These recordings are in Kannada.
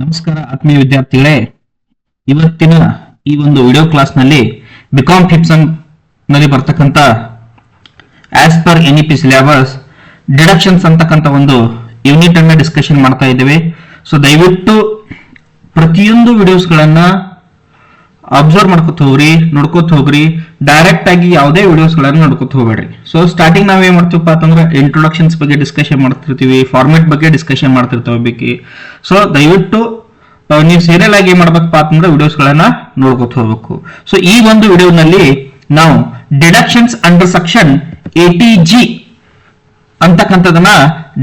ನಮಸ್ಕಾರ ಆತ್ಮೀಯ ವಿದ್ಯಾರ್ಥಿಗಳೇ, ಇವತ್ತಿನ ಈ ಒಂದು ವಿಡಿಯೋ ಕ್ಲಾಸ್ ನಲ್ಲಿ ಬಿಕಾಮ್ ಫಿಫ್ತ್ ನಲ್ಲಿ ಬರ್ತಕ್ಕಂತ as per NEP syllabus deductions ಅಂತಕ್ಕಂತ ಒಂದು ಯೂನಿಟ್ ಅನ್ನ ಡಿಸ್ಕಷನ್ ಮಾಡ್ತಾ ಇದ್ದೇವೆ. ಸೊ ದಯವಿಟ್ಟು ಪ್ರತಿಯೊಂದು ವಿಡಿಯೋಸ್ ಗಳನ್ನ ಅಬ್ಸರ್ವ್ ಮಾಡ್ಕೊತ ಹೋಗ್ರಿ, ನೋಡ್ಕೊತ ಹೋಗ್ರಿ. ಡೈರೆಕ್ಟ್ ಆಗಿ ಯಾವುದೇ ವಿಡಿಯೋಸ್ ಗಳನ್ನ ನೋಡ್ಕೊತ ಹೋಗ್ಬೇಡ್ರಿ. ಸೊ ಸ್ಟಾರ್ಟಿಂಗ್ ನಾವ್ ಏನ್ ಮಾಡ್ತೀವಪ್ಪ ಅಂತಂದ್ರೆ ಇಂಟ್ರೊಡಕ್ಷನ್ಸ್ ಬಗ್ಗೆ ಡಿಸ್ಕಷನ್ ಮಾಡ್ತಿರ್ತೀವಿ, ಫಾರ್ಮೆಟ್ ಬಗ್ಗೆ ಡಿಸ್ಕಷನ್ ಮಾಡ್ತಿರ್ತೇವೆ ಬೇಕಿ. ಸೊ ದಯವಿಟ್ಟು ನೀವು ಸೀರಿಯಲ್ ಆಗಿ ಏನ್ ಮಾಡ್ಬೇಕಪ್ಪ ಅಂತಂದ್ರೆ ವಿಡಿಯೋಸ್ ಗಳನ್ನ ನೋಡ್ಕೊತ ಹೋಗ್ಬೇಕು. ಸೊ ಈ ಒಂದು ವಿಡಿಯೋನಲ್ಲಿ ನಾವು ಡಿಡಕ್ಷನ್ಸ್ ಅಂಡರ್ ಸೆಕ್ಷನ್ 80G ಅಂತಕ್ಕಂಥದನ್ನ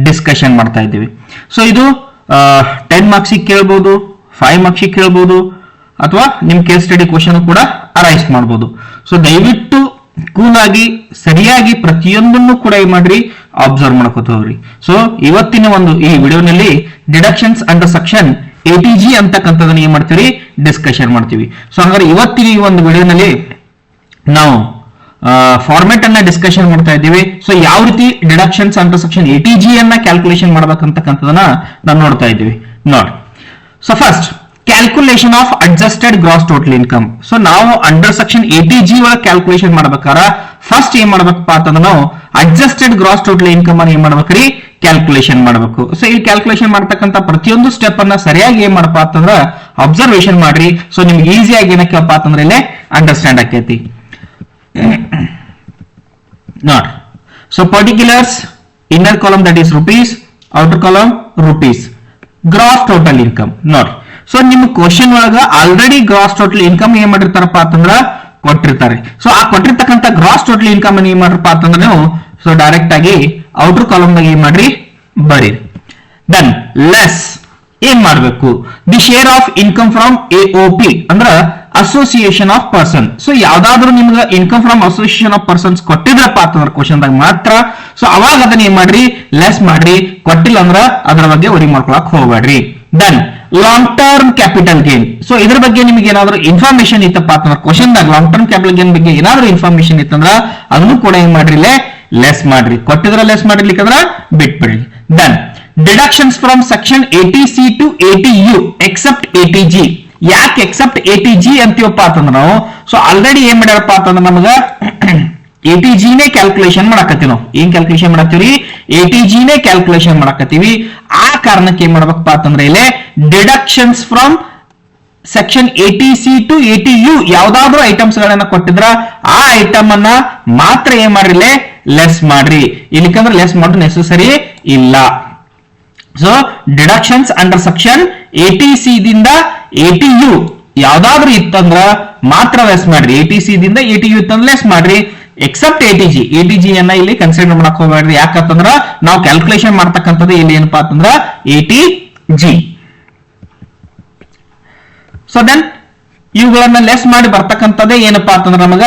ಡಿಸ್ಕಷನ್ ಮಾಡ್ತಾ ಇದ್ದೀವಿ. ಸೊ ಇದು 10 ಮಾರ್ಕ್ಸ್ ಕೇಳ್ಬೋದು, 5 ಮಾರ್ಕ್ಸ್ ಕೇಳ್ಬೋದು, ಅಥವಾ ನಿಮ್ ಕೇಸ್ ಸ್ಟಡಿ ಕ್ವಶನ್ ಕೂಡ ಅರೈಸ್ ಮಾಡಬಹುದು. ಸೊ ದಯವಿಟ್ಟು ಕೂಲ್ ಆಗಿ ಸರಿಯಾಗಿ ಪ್ರತಿಯೊಂದನ್ನು ಕೂಡ ಏನ್ ಮಾಡ್ರಿ, ಅಬ್ಸರ್ವ್ ಮಾಡ್ಕೊತ ಹೋಗ್ರಿ. ಸೊ ಇವತ್ತಿನ ಒಂದು ಈ ವಿಡಿಯೋನಲ್ಲಿ ಡಿಡಕ್ಷನ್ಸ್ ಅಂಡರ್ ಸೆಕ್ಷನ್ 80G ಅಂತಕ್ಕಂಥದನ್ನ ಏನ್ ಮಾಡ್ತೀವಿ, ಡಿಸ್ಕಷನ್ ಮಾಡ್ತೀವಿ. ಸೊ ಹಾಗಾದ್ರೆ ಇವತ್ತಿನ ಈ ಒಂದು ವಿಡಿಯೋನಲ್ಲಿ ನಾವು ಫಾರ್ಮೆಟ್ ಅನ್ನ ಡಿಸ್ಕಷನ್ ಮಾಡ್ತಾ ಇದ್ದೀವಿ. ಸೊ ಯಾವ ರೀತಿ ಡಿಡಕ್ಷನ್ಸ್ ಅಂಡರ್ ಸೆಕ್ಷನ್ 80G ಅನ್ನ ಕ್ಯಾಲ್ಕುಲೇಷನ್ ಮಾಡ್ಬೇಕಂತಕ್ಕಂಥದನ್ನ ನಾವು ನೋಡ್ತಾ ಇದ್ದೀವಿ. ನೋಡಿ, so first calculation of adjusted gross total income. So ನಾವು ಅಂಡರ್ ಸೆಕ್ಷನ್ 80G ಒಳಗೆ ಕ್ಯಾಲ್ಕುಲೇಷನ್ ಮಾಡ್ಬೇಕಾರ ಫಸ್ಟ್ ಏನ್ ಮಾಡ್ಬೇಕಪ್ಪ ಅಂತಂದ್ರೆ ನಾವು ಅಡ್ಜಸ್ಟೆಡ್ ಗ್ರಾಸ್ ಟೋಟಲ್ ಇನ್ಕಮ್ ಅನ್ನ ಏನ್ ಮಾಡ್ಬೇಕ್ರಿ, ಕ್ಯಾಲ್ಕುಲೇಷನ್ ಮಾಡಬೇಕು. ಸೊ ಈ ಕ್ಯಾಲ್ಕುಲೇಷನ್ ಮಾಡ್ತಕ್ಕಂಥ ಪ್ರತಿಯೊಂದು ಸ್ಟೆಪ್ ಅನ್ನ ಸರಿಯಾಗಿ ಏನ್ ಮಾಡಪ್ಪ ಅಂತಂದ್ರ ಅಬ್ಸರ್ವೇಷನ್ ಮಾಡ್ರಿ. ಸೊ ನಿಮ್ಗೆ ಈಸಿಯಾಗಿ ಏನಕ್ಕಪ್ಪ ಅಂತಂದ್ರೆ ಇಲ್ಲೇ ಅಂಡರ್ಸ್ಟ್ಯಾಂಡ್ ಆಕೈತಿ. ನೋಡಿ, so particulars, inner column that is rupees, outer column rupees, gross total income. ನೋಡಿ, ಸೊ ನಿಮ್ ಕ್ವಶನ್ ಒಳಗ ಆಲ್ರೆಡಿ ಗ್ರಾಸ್ ಟೋಟಲ್ ಇನ್ಕಮ್ ಏನ್ ಮಾಡಿರ್ತಾರಪ್ಪ ಅಂತಂದ್ರ ಕೊಟ್ಟಿರ್ತಾರೆ. ಸೊ ಆ ಕೊಟ್ಟಿರ್ತಕ್ಕಂಥ ಗ್ರಾಸ್ ಟೋಟಲ್ ಇನ್ಕಮ್ ಅನ್ನ ಏನ್ ಮಾಡ್ರಪ್ಪ ಅಂತಂದ್ರೆ ನೀವು ಸೊ ಡೈರೆಕ್ಟ್ ಆಗಿ ಔಟರ್ ಕಾಲಮ್ ದಾಗ ಏನ್ ಮಾಡ್ರಿ, ಬರೀ. ದೆನ್ ಲೆಸ್ ಏನ್ ಮಾಡ್ಬೇಕು, the share of income from AOP ಅಂದ್ರ ಅಸೋಸಿಯೇಷನ್ ಆಫ್ ಪರ್ಸನ್. ಸೊ ಯಾವ್ದಾದ್ರು ನಿಮ್ಗೆ income from association of persons ಕೊಟ್ಟಿದ್ರಪ್ಪ ಅಂತಂದ್ರೆ ಕ್ವಶನ್ ದಾಗ ಮಾತ್ರ ಸೊ ಅವಾಗ ಅದನ್ನ ಏನ್ ಮಾಡ್ರಿ, ಲೆಸ್ ಮಾಡ್ರಿ. ಕೊಟ್ಟಿಲ್ಲ ಅಂದ್ರ ಅದರ ಬಗ್ಗೆ ವರಿ ಮಾಡ್ಕೊಳಕ್ ಹೋಗ್ಬೇಡ್ರಿ. Then long term capital gain. So ಇದ್ರ ಬಗ್ಗೆ ನಿಮಗೆ ಏನಾದ್ರು ಇನ್ಫಾರ್ಮೇಶನ್ ಇತ್ತಪ್ಪ ಅಂತಂದ್ರೆ ಕ್ವಶನ್ ದಾಗ ಲಾಂಗ್ ಟರ್ಮ್ ಕ್ಯಾಪಿಟಲ್ ಗೇನ್ ಬಗ್ಗೆ ಏನಾದ್ರು ಇನ್ಫಾರ್ಮೇಶನ್ ಇತ್ತಂದ್ರ ಅದನ್ನು ಕೂಡ ಏನ್ ಮಾಡ್ರಿ, ಲೆಸ್ ಮಾಡ್ರಿ. ಕೊಟ್ಟಿದ್ರ ಲೆಸ್ ಮಾಡಿರ್ಲಿಕ್ಕಂದ್ರ ಬಿಟ್ಬಿಡ್ರಿ. Then deductions from section 80C to 80U except 80G. ಯಾಕೆ ಎಕ್ಸೆಪ್ಟ್ 80G ಅಂತೀವಪ್ಪ ಅಂತಂದ್ರ ನಾವು ಸೊ ಆಲ್ರೆಡಿ ಏನ್ ಮಾಡ್ಯಾರಪ್ಪ ಅಂತಂದ್ರೆ ನಮಗ 80G ನೇ ಕ್ಯಾಲ್ಕುಲೇಷನ್ ಮಾಡಕತ್ತೀವಿ. ನಾವು ಏನ್ ಕ್ಯಾಲ್ಕುಲೇಷನ್ ಮಾಡತ್ತೀವಿ, 80G ನೇ ಕ್ಯಾಲ್ಕುಲೇಷನ್ ಮಾಡಕತ್ತೀವಿ. ಆ ಕಾರಣಕ್ಕೆ ಏನ್ ಮಾಡ್ಬೇಕಪ್ಪ ಅಂತಂದ್ರೆ ಇಲ್ಲಿ deductions from section 80C to 80U ಯಾವ್ದಾದ್ರು ಐಟಮ್ಸ್ ಗಳನ್ನ ಕೊಟ್ಟಿದ್ರ ಆ ಐಟಮ್ ಅನ್ನ ಮಾತ್ರ ಏನ್ ಮಾಡ್ರಿ, ಲೆಸ್ ಮಾಡ್ರಿ. ಇಲ್ಲಿಕಂದ್ರೆ ಲೆಸ್ ಮಾಡೋದು ನೆಸೆಸರಿ ಇಲ್ಲ. So deductions under section 80C ದಿಂದ 80U ಯಾವ್ದಾದ್ರು ಇತ್ತಂದ್ರ ಮಾತ್ರ ಲೆಸ್ ಮಾಡ್ರಿ. 80C ದಿಂದ 80U ಇತ್ತಂದ್ರೆ ಲೆಸ್ ಮಾಡ್ರಿ. ಎಕ್ಸೆಪ್ಟ್ 80G ಅನ್ನ ಇಲ್ಲಿ ಕನ್ಸಿಡರ್ ಮಾಡಕ್ ಹೋಗ್ಬೇಡ್ರಿ. ಯಾಕಂತಂದ್ರ ನಾವು ಕ್ಯಾಲ್ಕುಲೇಷನ್ ಮಾಡ್ತಕ್ಕಂಥದ್ದು ಇಲ್ಲಿ ಏನಪ್ಪಾ ಅಂತಂದ್ರ 80G. ಸೊ ದೆನ್ ಇವುಗಳನ್ನ ಲೆಸ್ ಮಾಡಿ ಬರ್ತಕ್ಕಂಥದ್ದೇ ಏನಪ್ಪಾ ಅಂತಂದ್ರೆ ನಮಗ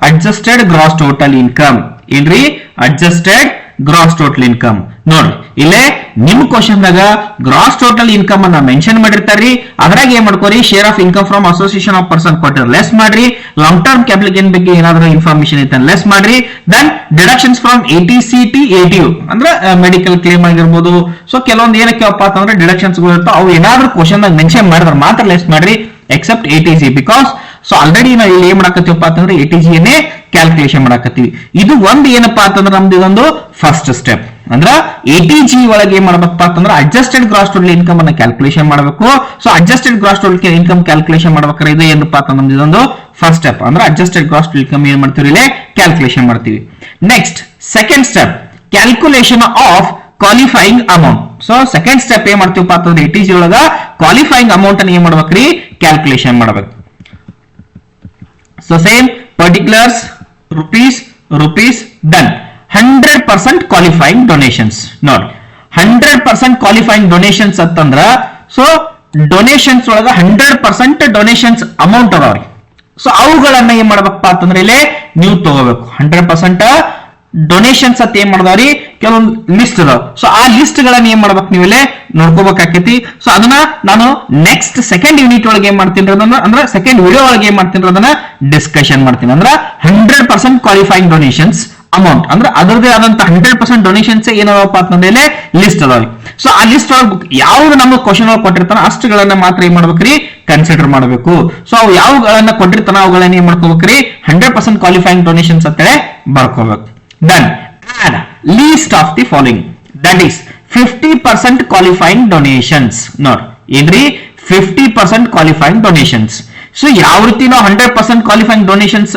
ಅಡ್ಜಸ್ಟೆಡ್ ಗ್ರಾಸ್ ಟೋಟಲ್ ಇನ್ಕಮ್. ಏನ್ರಿ, ಅಡ್ಜಸ್ಟೆಡ್ ಗ್ರಾಸ್ ಟೋಟಲ್ ಇನ್ಕಮ್. ನೋಡ್ರಿ, ಇಲ್ಲೇ ನಿಮ್ ಕ್ವಶನ್ ದಾಗ ಗ್ರಾಸ್ ಟೋಟಲ್ ಇನ್ಕಮ್ ಅನ್ನ ಮೆನ್ಷನ್ ಮಾಡಿರ್ತಾರ್ರಿ. ಅದ್ರಾಗ ಏನ್ ಮಾಡ್ಕೋರಿ, share of income from association of person ಕೊಟ್ಟಿರ ಲೆಸ್ ಮಾಡ್ರಿ. ಲಾಂಗ್ ಟರ್ಮ್ ಕ್ಯಾಪಿಟಲ್ ಗೇನ್ ಬಗ್ಗೆ ಏನಾದ್ರು ಇನ್ಫಾರ್ಮೇಶನ್ ಇತ್ತ ಲೆಸ್ ಮಾಡ್ರಿ. Then deductions from 80C to 80U ಅಂದ್ರೆ ಮೆಡಿಕಲ್ ಕ್ಲೇಮ್ ಆಗಿರ್ಬೋದು. ಸೊ ಕೆಲವೊಂದು ಏನಕ್ಕೆಪ್ಪ ಅಂತಂದ್ರೆ ಡಿಡಕ್ಷನ್ಸ್ ಇರ್ತಾವ, ಅವು ಏನಾದ್ರು ಕ್ವಶನ್ ದಾಗ ಮೆನ್ಷನ್ ಮಾಡಿದ್ರೆ ಮಾತ್ರ ಲೆಸ್ ಮಾಡ್ರಿ. Accept 80G because so already ನಾವು ಇಲ್ಲಿ ಏನ್ ಮಾಡಕತ್ತೀವಪ್ಪ ಅಂತಂದ್ರೆ 80G ನೇ ಕ್ಯಾಲ್ಕುಲೇಷನ್ ಮಾಡಕತ್ತೀವಿ. ಇದು ಒಂದು ಏನಪ್ಪಾ ಅಂತಂದ್ರೆ ನಮ್ದು ಇದೊಂದು ಫಸ್ಟ್ ಸ್ಟೆಪ್. ಅಂದ್ರ 80G ಒಳಗೆ ಏನ್ ಮಾಡ್ಬೇಕಪ್ಪ ಅಂತಂದ್ರೆ ಅಡ್ಜಸ್ಟೆಡ್ ಗ್ರಾಸ್ ಟೋಟಲ್ ಇನ್ಕಮ್ ಅನ್ನ ಕ್ಯಾಲ್ಕುಲೇಷನ್ ಮಾಡಬೇಕು. So adjusted gross total income calculation ಮಾಡ್ಬೇಕಾದ್ರೆ ಇದು ಏನಪ್ಪಾ ಅಂತಂದ್ರೆ ನಮ್ದು ಇದೊಂದು ಫಸ್ಟ್ ಸ್ಟೆಪ್. ಅಂದ್ರೆ ಅಡ್ಜಸ್ಟೆಡ್ ಗ್ರಾಸ್ ಟೋಟಲ್ ಇನ್ಕಮ್ ಏನ್ ಮಾಡ್ತೀವಿ, ಇಲ್ಲಿ ಕ್ಯಾಲ್ಕುಲೇಷನ್ ಮಾಡ್ತೀವಿ. Next second step calculation of qualifying amount. So second step ಏನ್ ಮಾಡ್ತೀವಪ್ಪ ಅಂತಂದ್ರೆ 80G ಒಳಗ ಕ್ವಾಲಿಫೈಯಿಂಗ್ ಅಮೌಂಟ್ ಅನ್ನ ಏನ್ ಮಾಡ್ಬೇಕ್ರಿ, ಕ್ಯಾಲ್ಕುಲೇಷನ್ ಮಾಡ್ಬೇಕು. So same particulars rupees then 100% qualifying donations. ನೋಡಿ, 100% ಕ್ವಾಲಿಫೈಯಿಂಗ್ ಡೊನೇಷನ್ಸ್ ಅಂತಂದ್ರ ಸೊ ಡೊನೇಷನ್ಸ್ ಒಳಗ 100% ಡೊನೇಷನ್ಸ್ ಅಮೌಂಟ್ ಅದಾವ್ರಿ. ಸೊ ಅವುಗಳನ್ನ ಏನ್ ಮಾಡ್ಬೇಕಪ್ಪ ಅಂತಂದ್ರೆ ಇಲ್ಲಿ ನೀವು ತಗೋಬೇಕು. 100% ಡೊನೇಷನ್ಸ್ ಅಂತ ಏನ್ ಮಾಡಿದವ್ರಿ, ಕೆಲವೊಂದು ಲಿಸ್ಟ್ ಅದಾವ. ಸೊ ಆ ಲಿಸ್ಟ್ ಗಳನ್ನ ಏನ್ ಮಾಡ್ಬೇಕು, ನೀವು ಇಲ್ಲಿ ನೋಡ್ಕೋಬೇಕಾಕೈತಿ. ಸೊ ಅದನ್ನ ನಾನು ನೆಕ್ಸ್ಟ್ ಸೆಕೆಂಡ್ ಯೂನಿಟ್ ಒಳಗೆ ಏನ್ ಮಾಡ್ತೀನಿ ಅಂದ್ರೆ ಸೆಕೆಂಡ್ ವಿಡಿಯೋ ಒಳಗೆ ಏನ್ ಮಾಡ್ತೀನಿ ಅದನ್ನ ಡಿಸ್ಕಷನ್ ಮಾಡ್ತೀನಿ. ಅಂದ್ರೆ 100% ಕ್ವಾಲಿಫೈಯಿಂಗ್ ಡೊನೇಷನ್ಸ್ ಅಮೌಂಟ್ ಅಂದ್ರೆ ಅದರದೇ ಆದಂತ 100% ಡೊನೇಷನ್ಸ್ ಏನಪ್ಪ ಅಂತಂದ್ರೆ ಲಿಸ್ಟ್ ಅದಾವೆ. ಸೊ ಆ ಲಿಸ್ಟ್ ಒಳಗೆ ಯಾವ್ದು ನಮಗೆ ಕ್ವಶನ್ ಒಳಗೆ ಕೊಟ್ಟಿರ್ತಾನ ಅಷ್ಟುಗಳನ್ನ ಮಾತ್ರ ಏನ್ ಮಾಡ್ಬೇಕ್ರಿ ಕನ್ಸಿಡರ್ ಮಾಡಬೇಕು. ಸೊ ಅವು ಯಾವ್ಗಳನ್ನ ಕೊಟ್ಟಿರ್ತಾನ ಅವುಗಳನ್ನ ಏನ್ ಮಾಡ್ಕೋಬೇಕ್ರಿ 100% ಕ್ವಾಲಿಫೈಯಿಂಗ್ ಡೊನೇಷನ್ಸ್ ಅಂತ ಹೇಳಿ ಬರ್ಕೋಬೇಕು. Then add least of the following, that is 50% qualifying donations. ನೋಡ್ ಏನ್ರಿ 50% ಕ್ವಾಲಿಫೈಯಿಂಗ್ ಡೊನೇಷನ್ಸ್. ಸೊ ಯಾವ ರೀತಿ ನಾವು 100% ಕ್ವಾಲಿಫೈಯಿಂಗ್ ಡೊನೇಷನ್ಸ್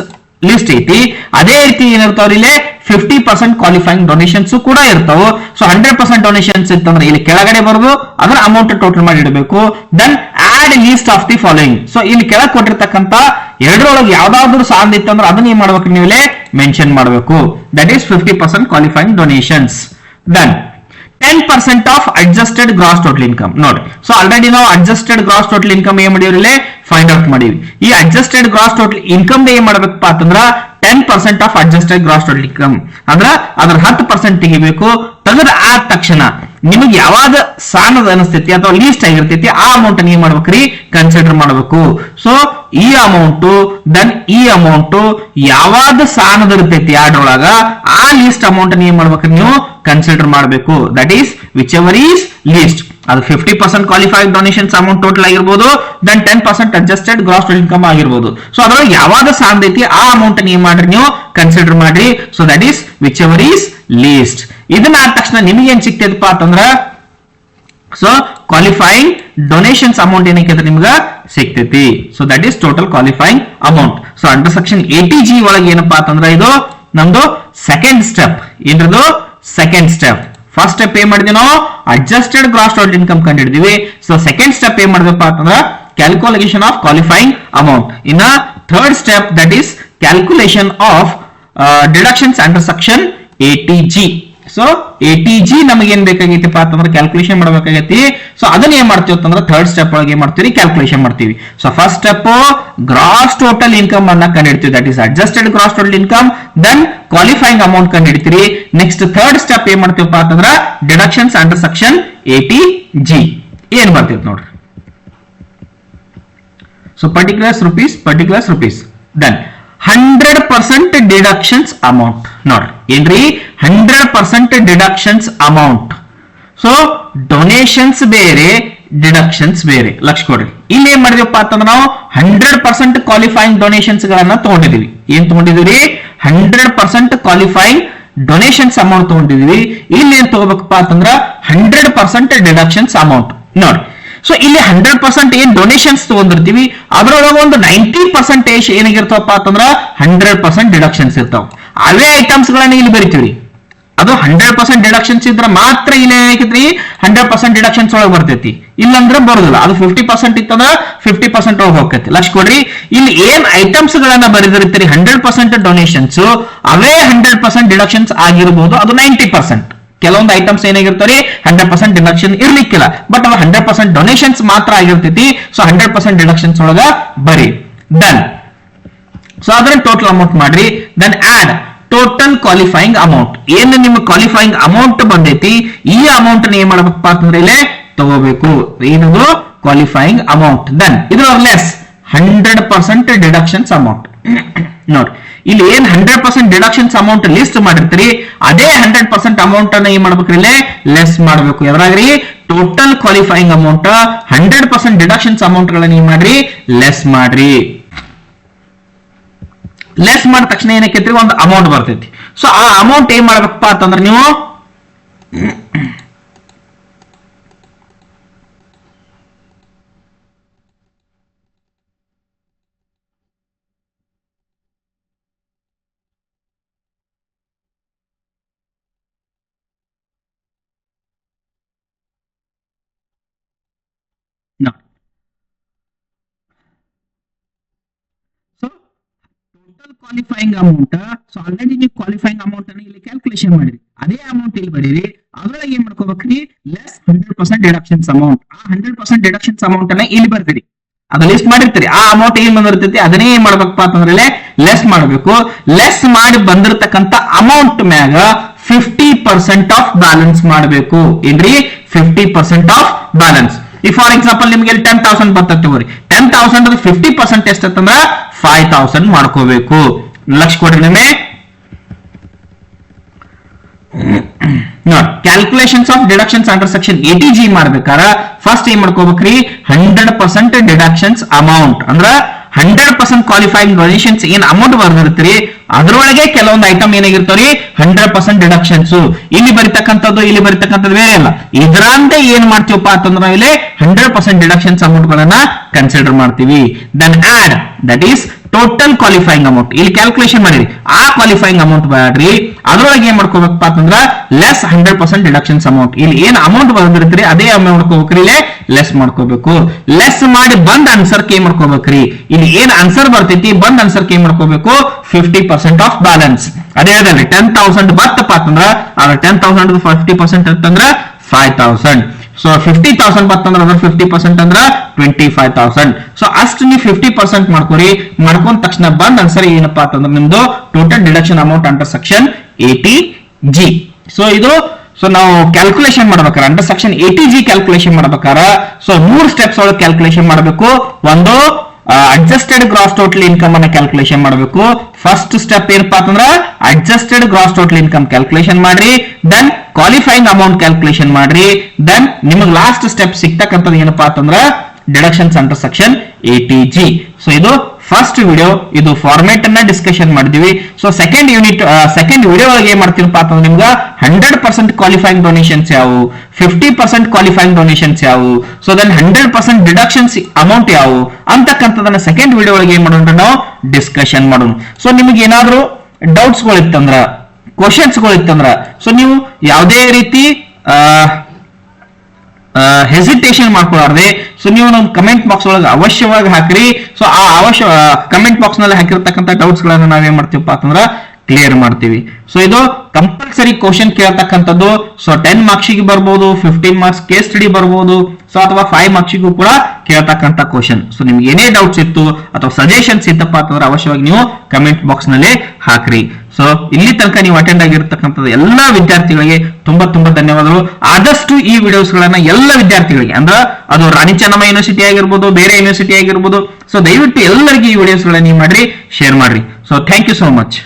ಲಿಸ್ಟ್ ಐತಿ ಅದೇ ರೀತಿ ಏನಿರ್ತಾವ್ರಿ ಇಲ್ಲಿ 50% ಕ್ವಾಲಿಫೈಯಿಂಗ್ ಡೊನೇಷನ್ಸ್ ಕೂಡ ಇರ್ತಾವ. ಸೊ 100% ಡೊನೇಷನ್ಸ್ ಇತ್ತಂದ್ರೆ ಇಲ್ಲಿ ಕೆಳಗಡೆ ಬರೋದು ಅದರ ಅಮೌಂಟ್ ಟೋಟಲ್ ಮಾಡಿ ಇಡಬೇಕು. Then add least of the following. So ಇಲ್ಲಿ ಕೆಳಗೆ ಕೊಟ್ಟಿರ್ತಕ್ಕಂತ ಎರಡರೊಳಗೆ ಯಾವ್ದಾದ್ರು ಸಾಲ ಇತ್ತಂದ್ರೆ ಅದನ್ನ ಏನ್ ಮಾಡ್ಬೇಕು ನೀವು ಇಲ್ಲಿ ಮೆನ್ಷನ್ ಮಾಡಬೇಕು. That is 50% qualifying donations. Then 10% of adjusted gross total income. ನೋಡಿ ಸೊ ಆಲ್ರೆಡಿ ನಾವು ಅಡ್ಜಸ್ಟೆಡ್ ಗ್ರಾಸ್ ಟೋಟಲ್ ಇನ್ಕಮ್ ಏನ್ ಮಾಡಿವ್ರಿ ಫೈಂಡ್ ಔಟ್ ಮಾಡಿವಿ. ಈ ಅಡ್ಜಸ್ಟೆಡ್ ಗ್ರಾಸ್ ಟೋಟಲ್ ಇನ್ಕಮ್ ಏನ್ ಮಾಡ್ಬೇಕಪ್ಪ ಅಂತಂದ್ರ 10% of adjusted gross total income ಅಂದ್ರ ಅದ್ರ 10% ತೆಗಿಬೇಕು. ತೆಗೆದ ಆದ ತಕ್ಷಣ ನಿಮಗೆ ಯಾವಾಗ ಸಾಲದ ಅನಿಸ್ತೈತಿ ಅಥವಾ ಲೀಸ್ಟ್ ಆಗಿರ್ತೈತಿ ಆ ಅಮೌಂಟ್ ಏನ್ ಮಾಡ್ಬೇಕ್ರಿ ಕನ್ಸಿಡರ್ ಮಾಡಬೇಕು. ಸೊ ಈ ಅಮೌಂಟ್ ದೆನ್ ಈ ಅಮೌಂಟ್ ಯಾವಾಗ ಸಾಲದ ಇರ್ತೈತಿ ಅದ್ರೊಳಗ ಆ ಲೀಸ್ಟ್ ಅಮೌಂಟ್ ಏನ್ ಮಾಡ್ಬೇಕ್ರಿ ನೀವು ಕನ್ಸಿಡರ್ ಮಾಡಬೇಕು. That is whichever is least. ಅದು 50% ಕ್ವಾಲಿಫೈಡ್ ಡೊನೇಷನ್ಸ್ ಅಮೌಂಟ್ ಟೋಟಲ್ ಆಗಿರ್ಬೋದು, then 10% adjusted gross total income ಆಗಿರ್ಬೋದು. ಸೊ ಅದ್ರೊಳಗೆ ಯಾವಾಗ ಸಾಲ ಐತಿ ಆ ಅಮೌಂಟ್ ಏನ್ ಮಾಡ್ರಿ ನೀವು ಕನ್ಸಿಡರ್ ಮಾಡ್ರಿ. So that is whichever is least. ಇದನ್ನ ಆದ ತಕ್ಷಣ ನಿಮಗೆ ಏನ್ ಸಿಗ್ತದಪ್ಪ ಅಂತಂದ್ರ ಸೊ ಕ್ವಾಲಿಫೈಯಿಂಗ್ ಡೊನೇಷನ್ಸ್ ಅಮೌಂಟ್ ಏನಕ್ಕೆ ನಿಮ್ಗೆ ಸಿಗ್ತೈತಿ. So that is total qualifying amount. So under section 80G ಒಳಗೆ ಏನಪ್ಪಾ ಅಂತಂದ್ರ ಇದು ನಮ್ದು ಸೆಕೆಂಡ್ ಸ್ಟೆಪ್. ಏನ್ರದು ಸೆಕೆಂಡ್ ಸ್ಟೆಪ್. ಫಸ್ಟ್ ಸ್ಟೆಪ್ ಏನ್ ಮಾಡಿದ್ವಿ ನಾವು ಅಡ್ಜಸ್ಟೆಡ್ ಗ್ರಾಸ್ ಟೋಟಲ್ ಇನ್ಕಮ್ ಕಂಡು ಹಿಡಿದಿವಿ. ಸೊ ಸೆಕೆಂಡ್ ಸ್ಟೆಪ್ ಏನ್ ಮಾಡಿದಪ್ಪ ಅಂತಂದ್ರ ಕ್ಯಾಲ್ಕುಲೇಷನ್ ಆಫ್ ಕ್ವಾಲಿಫೈಯಿಂಗ್ ಅಮೌಂಟ್. ಇನ್ನ third step that is calculation of deductions under section 80G. So 80G ನಮಗೆ ಏನ್ ಬೇಕಾಗೈತಿಪ್ಪ ಅಂತಂದ್ರೆ ಕ್ಯಾಲ್ಕುಲೇಷನ್ ಮಾಡಬೇಕಾಗೈತಿ. ಸೊ ಅದನ್ನ ಏನ್ ಮಾಡ್ತೀವಿ ಅಂತಂದ್ರೆ ಥರ್ಡ್ ಸ್ಟೆಪ್ ಒಳಗೆ ಏನ್ ಮಾಡ್ತೀವಿ ಕ್ಯಾಲ್ಕುಲೇಷನ್ ಮಾಡ್ತೀವಿ. So first step gross total income ಅನ್ನ ಕಂಡುಹಿಡ್ತೀವಿ. That is adjusted gross total income. Then qualifying amount ಕಂಡುಹಿಡ್ತೀರಿ. ನೆಕ್ಸ್ಟ್ ಥರ್ಡ್ ಸ್ಟೆಪ್ ಏನ್ ಮಾಡ್ತೀವಪ್ಪ ಅಂತಂದ್ರೆ ಡಿಡಕ್ಷನ್ಸ್ ಅಂಡರ್ ಸೆಕ್ಷನ್ 80G ಏನ್ ಬರ್ತೀವಿ ನೋಡ್ರಿ. So particulars rupees then 100% deductions amount. ನೋಡ್ರಿ ಏನ್ರಿ 100% ಡಿಡಕ್ಷನ್ಸ್ ಅಮೌಂಟ್. ಸೊ ಡೊನೇಷನ್ಸ್ ಬೇರೆ ಡಿಡಕ್ಷನ್ಸ್ ಬೇರೆ. ಲಕ್ಷ ಕೊಡ್ರಿ. ಇಲ್ಲಿ ಏನ್ ಮಾಡಿದೀವಪ್ಪ ಅಂತಂದ್ರೆ ನಾವು 100% ಕ್ವಾಲಿಫೈಯಿಂಗ್ ಡೊನೇಷನ್ಸ್ ಗಳನ್ನ ತಗೊಂಡಿದೀವಿ. ಏನ್ ತಗೊಂಡಿದೀವಿ 100% ಕ್ವಾಲಿಫೈಯಿಂಗ್ ಡೊನೇಷನ್ಸ್ ಅಮೌಂಟ್ ತಗೊಂಡಿದೀವಿ. ಇಲ್ಲಿ ಏನ್ ತಗೋಬೇಕಪ್ಪ ಅಂತಂದ್ರ 100% ಡಿಡಕ್ಷನ್ಸ್ ಅಮೌಂಟ್. ನೋಡಿ ಸೊ ಇಲ್ಲಿ 100% ಏನ್ ಡೊನೇಷನ್ಸ್ ತಗೊಂಡಿರ್ತೀವಿ ಅದ್ರೊಳಗೆ ಒಂದು 90% ಏನಾಗಿರ್ತಾವಪ್ಪ ಅಂತಂದ್ರ 100% ಡಿಡಕ್ಷನ್ಸ್ ಇರ್ತಾವ. ಅವೇ ಐಟಮ್ಸ್ ಗಳನ್ನ ಇಲ್ಲಿ ಬರಿತೀವಿ. ಅದು 100% ಡಿಡಕ್ಷನ್ಸ್ ಇದ್ರೆ ಮಾತ್ರ ಇಲ್ಲಿ ಏನಾಗೈತ್ರಿ 100% ಡಿಡಕ್ಷನ್ಸ್ ಒಳಗೆ ಬರ್ತೈತಿ. ಇಲ್ಲಂದ್ರೆ ಬರೋದಿಲ್ಲ. ಅದು 50% ಇತ್ತಂದ್ರ 50% ಒಳಗೆ ಹೋಗ್ತೈತಿ. ಲಕ್ಷ ಕೊಡ್ರಿ. ಇಲ್ಲಿ ಏನ್ ಐಟಮ್ಸ್ ಗಳನ್ನ ಬರೆದಿರ್ತೀರಿ 100% ಡೊನೇಷನ್ಸ್ ಅವೇ 100% ಡಿಡಕ್ಷನ್ಸ್ ಆಗಿರ್ಬೋದು. ಅದು 90%. ಕೆಲವೊಂದು ಐಟಮ್ಸ್ ಏನಾಗಿರ್ತಾರೆ 100% ಡಿಡಕ್ಷನ್ ಇರ್ಲಿಕ್ಕಿಲ್ಲ, ಬಟ್ ಅವ 100% ಡೊನೇಷನ್ಸ್ ಮಾತ್ರ ಆಗಿರ್ತೈತಿ. ಸೊ 100% ಡಿಡಕ್ಷನ್ಸ್ ಒಳಗ ಬರಿ. ದೆನ್ ಸೊ ಅದನ್ನ ಟೋಟಲ್ ಅಮೌಂಟ್ ಮಾಡ್ರಿ. Then add total qualifying amount. ಏನು ನಿಮ್ಮ ಕ್ವಾಲಿಫೈಯಿಂಗ್ ಅಮೌಂಟ್ ಬಂದೈತಿ ಈ ಅಮೌಂಟ್ ಏನ್ ಮಾಡ್ಬೇಕಪ್ಪ ಅಂತಂದ್ರೆ ಇಲ್ಲೇ ತಗೋಬೇಕು. ಏನದು ಕ್ವಾಲಿಫೈಯಿಂಗ್ ಅಮೌಂಟ್. ದೆನ್ ಇದ್ರೊಳಗೆ ಲೆಸ್ 100% ಡಿಡಕ್ಷನ್ಸ್ ಅಮೌಂಟ್. ನೋಡಿ ಇಲ್ಲಿ ಏನ್ 100% ಡಿಡಕ್ಷನ್ಸ್ ಅಮೌಂಟ್ ಲಿಸ್ಟ್ ಮಾಡಿರ್ತೀರಿ ಅದೇ 100% ಅಮೌಂಟ್ ಅನ್ನ ಏನ್ ಮಾಡ್ಬೇಕ್ರಿ ಇಲ್ಲೇ ಲೆಸ್ ಮಾಡಬೇಕು. ಯಾವ್ದ್ರಾಗ್ರಿ total qualifying amount 100% deductions amount ಗಳನ್ನ ಏನ್ ಮಾಡ್ರಿ ಲೆಸ್ ಮಾಡ್ರಿ. ಲೆಸ್ ಮಾಡಿದ ತಕ್ಷಣ ಏನಕ್ಕೈತ್ರಿ ಒಂದು ಅಮೌಂಟ್ ಬರ್ತೈತಿ. ಸೊ ಆ ಅಮೌಂಟ್ ಏನ್ ಮಾಡ್ಬೇಕಪ್ಪ ಅಂತಂದ್ರೆ ನೀವು ಕ್ವಾಲಿಫೈಯಿಂಗ್ ಅಮೌಂಟ್. ಸೊ ಆಲ್ರೆಡಿ ನೀವು ಕ್ವಾಲಿಫೈಯಿಂಗ್ ಅಮೌಂಟ್ ಅನ್ನು ಇಲ್ಲಿ ಕ್ಯಾಲ್ಕುಲೇಷನ್ ಮಾಡಿರಿ. ಅದೇ ಅಮೌಂಟ್ ಇಲ್ಲಿ ಬರೀರಿ. ಅದ್ರೊಳಗೆ ಏನ್ ಮಾಡ್ಕೋಬೇಕ್ರಿ ಲೆಸ್ 100% ಡಿಡಕ್ಷನ್ಸ್ ಅಮೌಂಟ್. ಆ 100% ಡಿಡಕ್ಷನ್ಸ್ ಅಮೌಂಟ್ ಅನ್ನ ಇಲ್ಲಿ ಬರ್ತೀರಿ. ಅದ ಲಿಸ್ಟ್ ಮಾಡಿರ್ತೀರಿ. ಆ ಅಮೌಂಟ್ ಏನ್ ಬಂದಿರ್ತೈತಿ ಅದನ್ನೇ ಏನ್ ಮಾಡ್ಬೇಕಪ್ಪ ಅಂತಂದ್ರೆ ಲೆಸ್ ಮಾಡಬೇಕು. ಲೆಸ್ ಮಾಡಿ ಬಂದಿರತಕ್ಕಂತ ಅಮೌಂಟ್ ಮ್ಯಾಗ 50% ಆಫ್ ಬ್ಯಾಲೆನ್ಸ್ ಮಾಡಬೇಕು. ಏನ್ರಿ 50% ಆಫ್ ಬ್ಯಾಲೆನ್ಸ್. ಈ ಫಾರ್ ಎಕ್ಸಾಂಪಲ್ ನಿಮ್ಗೆ 10,000 ಬರ್ತದೆ ತಗೋರಿ. 10,000 50% ಎಷ್ಟಂದ್ರ 5,000 ಮಾಡ್ಕೋಬೇಕು. ಲಕ್ಷ ಕೊಡ್ರಿ ನಿಮ್ಮೆ calculations of deductions under section 80G ಮಾಡ್ಬೇಕಾರ ಫಸ್ಟ್ ಏನ್ ಮಾಡ್ಕೋಬೇಕ್ರಿ 100% ಡಿಡಕ್ಷನ್ಸ್ ಅಮೌಂಟ್ ಅಂದ್ರ 100% ಕ್ವಾಲಿಫೈಯಿಂಗ್ ಡೊನೇಷನ್ಸ್ ಏನ್ ಅಮೌಂಟ್ ಬರ್ದಿರ್ತೀರಿ ಅದ್ರೊಳಗೆ ಕೆಲವೊಂದು ಐಟಮ್ ಏನಾಗಿರ್ತಾವ್ರಿ 100% ಡಿಡಕ್ಷನ್ಸ್ ಇಲ್ಲಿ ಬರಿತಕ್ಕಂಥದ್ದು ಇಲ್ಲಿ ಬರಿತಕ್ಕಂಥದ್ದು ಬೇರೆ ಅಲ್ಲ ಇದರಂತೆ ಏನ್ ಮಾಡ್ತೀವಪ್ಪ ಅಂತಂದ್ರೆ ನಾವು ಇಲ್ಲಿ 100% ಡಿಡಕ್ಷನ್ಸ್ ಅಮೌಂಟ್ ಗಳನ್ನ ಕನ್ಸಿಡರ್ ಮಾಡ್ತೀವಿ. Then add that is total qualifying amount ಇಲ್ಲಿ ಕ್ಯಾಲ್ಕುಲೇಷನ್ ಮಾಡಿರಿ ಆ ಕ್ವಾಲಿಫೈಯಿಂಗ್ ಅಮೌಂಟ್ ಬ್ಯಾಡ್ರಿ ಅದ್ರೊಳಗೆ ಏನ್ ಮಾಡ್ಕೋಬೇಕಪ್ಪ ಅಂತಂದ್ರ ಲೆಸ್ 100% ಡಿಡಕ್ಷನ್ಸ್ ಅಮೌಂಟ್ ಇಲ್ಲಿ ಏನ್ ಅಮೌಂಟ್ ಬಂದಿರ್ತೀರಿ ಅದೇ ಅಮೌಂಟ್ ಮಾಡ್ಕೋಬೇಕ್ರಿ ಇಲ್ಲಿ ಲೆಸ್ ಮಾಡ್ಕೋಬೇಕು. ಲೆಸ್ ಮಾಡಿ ಬಂದ್ ಆನ್ಸರ್ ಏನ್ ಮಾಡ್ಕೋಬೇಕ್ರಿ ಇಲ್ಲಿ ಏನ್ ಆನ್ಸರ್ ಬರ್ತೈತಿ ಬಂದ್ ಆನ್ಸರ್ ಏನ್ ಮಾಡ್ಕೋಬೇಕು 50% ಆಫ್ ಬ್ಯಾಲೆನ್ಸ್ ಅದೇ ಹೇಳಿದ್ರಿ 10,000 ಬತ್ತಪ್ಪ ಅಂತಂದ್ರ ಅದ್ರ 10,000 50% ಅಂತಂದ್ರ 5,000 ಸೊ 50,000 ಬತ್ತಂದ್ರ ಅದ್ರ 50% ಅಂದ್ರ 25,000 ಸೊ ಅಷ್ಟು ನೀವು 50% ಮಾಡ್ಕೊರಿ ಮಾಡ್ಕೊಂಡ ತಕ್ಷಣ ಬಂದ್ ಆನ್ಸರ್ ಏನಪ್ಪಾ ಅಂತಂದ್ರೆ ನಿಮ್ದು total deduction amount under section 80G. So ಇದು ಸೊ ನಾವು ಕ್ಯಾಲ್ಕುಲೇಷನ್ ಮಾಡ್ಬೇಕಾರೆ ಅಂಡರ್ ಸೆಕ್ಷನ್ 80G ಕ್ಯಾಲ್ಕುಲೇಷನ್ ಮಾಡ್ಬೇಕಾರ ಸೊ 3 ಸ್ಟೆಪ್ಸ್ ಒಳಗೆ ಕ್ಯಾಲ್ಕುಲೇಷನ್ ಮಾಡಬೇಕು. ಒಂದು ಅಡ್ಜಸ್ಟೆಡ್ ಗ್ರಾಸ್ ಟೋಟಲ್ ಇನ್ಕಮ್ ಅನ್ನ ಕ್ಯಾಲ್ಕುಲೇಷನ್ ಮಾಡಬೇಕು. ಫಸ್ಟ್ ಸ್ಟೆಪ್ ಏನಪ್ಪಾ ಅಂತಂದ್ರ adjusted gross total income calculation ಮಾಡ್ರಿ. ದೆನ್ ಕ್ವಾಲಿಫೈಯಿಂಗ್ ಅಮೌಂಟ್ ಕ್ಯಾಲ್ಕುಲೇಷನ್ ಮಾಡ್ರಿ. ದೆನ್ ನಿಮಗೆ ಲಾಸ್ಟ್ ಸ್ಟೆಪ್ ಸಿಗ್ತಕ್ಕಂಥದ್ದು ಏನಪ್ಪಾ ಅಂತಂದ್ರ deductions under section 80G. So ಇದು ಫಸ್ಟ್ ವಿಡಿಯೋ ಇದು ಫಾರ್ಮೆಟ್ ಅನ್ನ ಡಿಸ್ಕಷನ್ ಮಾಡಿದ್ವಿ. ಸೊ ಸೆಕೆಂಡ್ ವಿಡಿಯೋ ಒಳಗೆ ಏನ್ ಮಾಡ್ತೀನಪ್ಪ ಅಂತಂದ್ರೆ ನಿಮ್ಗೆ 100% ಕ್ವಾಲಿಫೈಯಿಂಗ್ ಡೊನೇಷನ್ಸ್ ಯಾವುವು 50% ಕ್ವಾಲಿಫೈಯಿಂಗ್ ಡೊನೇಷನ್ಸ್ ಯಾವುವು ಸೊ ದೆನ್ 100% ಡಿಡಕ್ಷನ್ಸ್ ಅಮೌಂಟ್ ಯಾವುವು ಅಂತಕ್ಕಂಥದನ್ನ ಸೆಕೆಂಡ್ ವಿಡಿಯೋ ಒಳಗೆ ಏನ್ ಮಾಡೋಣ ನಾವು ಡಿಸ್ಕಷನ್ ಮಾಡೋಣ. ಸೊ ನಿಮ್ಗೆ ಏನಾದ್ರು ಡೌಟ್ಸ್ ಗಳಿತ್ತಂದ್ರ ಕ್ವಶನ್ಸ್ ಗಳಿತ್ತಂದ್ರ ಸೊ ನೀವು ಯಾವುದೇ ರೀತಿ ಹೆಸಿಟೇಷನ್ ಮಾಡ್ಕೊಳ್ಳಾರ್ದೆ ಸೊ ನೀವು ನಮ್ಮ ಕಮೆಂಟ್ ಬಾಕ್ಸ್ ಒಳಗೆ ಅವಶ್ಯವಾಗಿ ಹಾಕ್ರಿ. ಸೊ ಆ ಕಮೆಂಟ್ ಬಾಕ್ಸ್ ನಲ್ಲಿ ಹಾಕಿರ್ತಕ್ಕಂಥ ಡೌಟ್ಸ್ ಗಳನ್ನ ನಾವೇನ್ ಮಾಡ್ತೀವಪ್ಪ ಅಂತಂದ್ರ ಕ್ಲಿಯರ್ ಮಾಡ್ತೀವಿ. ಸೊ ಇದು ಕಂಪಲ್ಸರಿ ಕ್ವಶನ್ ಕೇಳತಕ್ಕಂಥದ್ದು. ಸೊ 10 ಮಾರ್ಕ್ಸಿಗೆ ಬರ್ಬೋದು 15 ಮಾರ್ಕ್ಸ್ ಕೇಸ್ ಸ್ಟಡಿ ಬರ್ಬೋದು ಸೊ ಅಥವಾ 5 ಮಾರ್ಕ್ಸಿಗೂ ಕೂಡ ಕೇಳತಕ್ಕಂಥ ಕ್ವಶನ್. ಸೊ ನಿಮ್ಗೆ ಏನೇ ಡೌಟ್ಸ್ ಇತ್ತು ಅಥವಾ ಸಜೆಷನ್ಸ್ ಇತ್ತಪ್ಪ ಅಂತಂದ್ರೆ ಅವಶ್ಯವಾಗಿ ನೀವು ಕಮೆಂಟ್ ಬಾಕ್ಸ್ ನಲ್ಲಿ ಹಾಕ್ರಿ. ಸೊ ಇಲ್ಲಿ ತನಕ ನೀವು ಅಟೆಂಡ್ ಆಗಿರ್ತಕ್ಕಂಥದ್ದು ಎಲ್ಲಾ ವಿದ್ಯಾರ್ಥಿಗಳಿಗೆ ತುಂಬಾ ಧನ್ಯವಾದಗಳು. ಆದಷ್ಟು ಈ ವಿಡಿಯೋಸ್ ಗಳನ್ನ ಎಲ್ಲ ವಿದ್ಯಾರ್ಥಿಗಳಿಗೆ ಅಂದ್ರೆ ಅದು ರಾಣಿ ಚೆನ್ನಮ್ಮ ಯೂನಿವರ್ಸಿಟಿ ಆಗಿರ್ಬೋದು ಬೇರೆ ಯೂನಿವರ್ಸಿಟಿ ಆಗಿರ್ಬೋದು ಸೊ ದಯವಿಟ್ಟು ಎಲ್ಲರಿಗೂ ಈ ವಿಡಿಯೋಸ್ ಗಳನ್ನ ನೀವು ಮಾಡ್ರಿ ಶೇರ್ ಮಾಡ್ರಿ. So thank you so much.